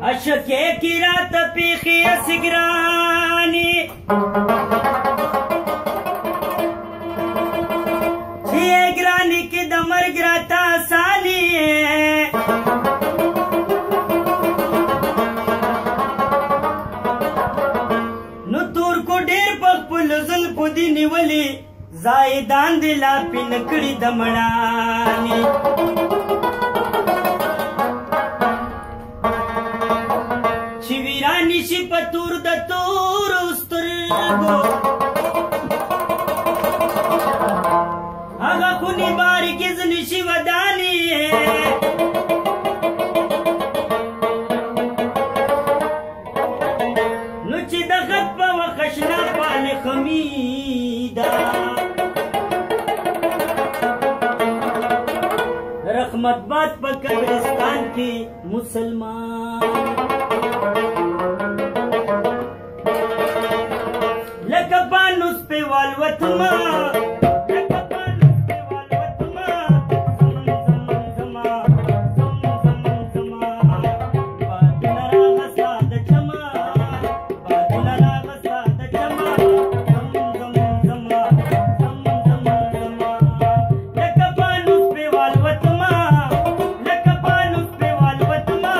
اشکه کی رات پیخی اسگرانی چی گرانی کی دمر گراتا سالی نو تور کو ډیر پخپل زلفو دی نیولی زائدان دلا پینکڑی دمڑانی چی ویرانی شی پتور د تور استرگو آگا خونی باری کزن شی ودانی نو چی دخت پا و خشنا پال خمیدا رحمت بات پا قبرستان کی مسلمان لکه پانوس په والوتما لکه پانوس په والوتما زما بادل راغسا د چما بادل راغسا د چما زما لکه پانوس په والوتما لکه پانوس په والوتما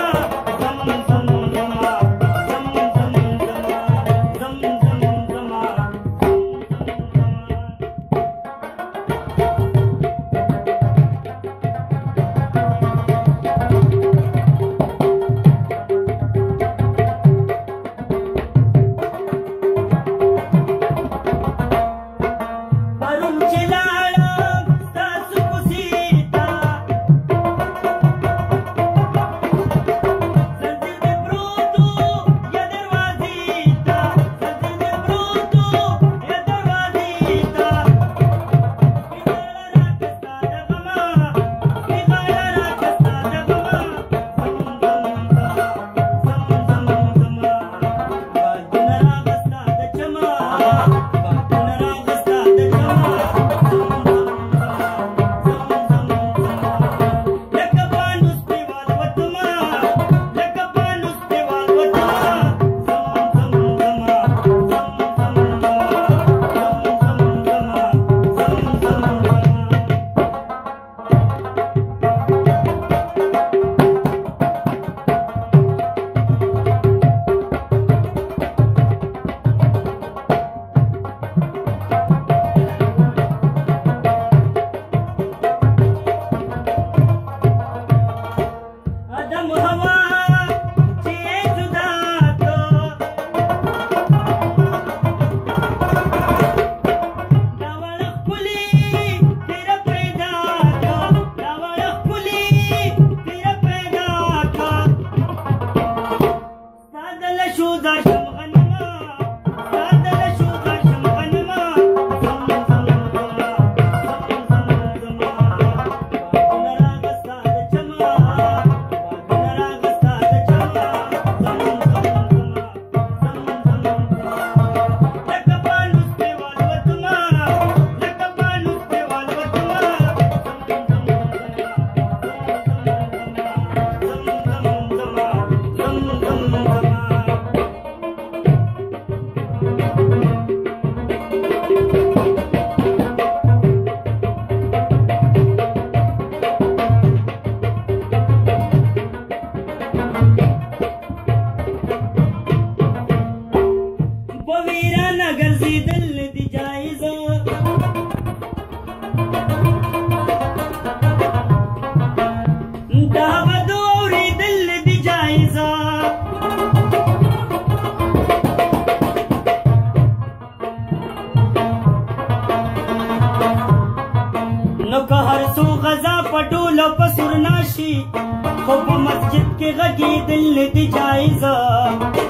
ټوله په سور ناشي خو په مسجد کې غږېدل نه دي جایزه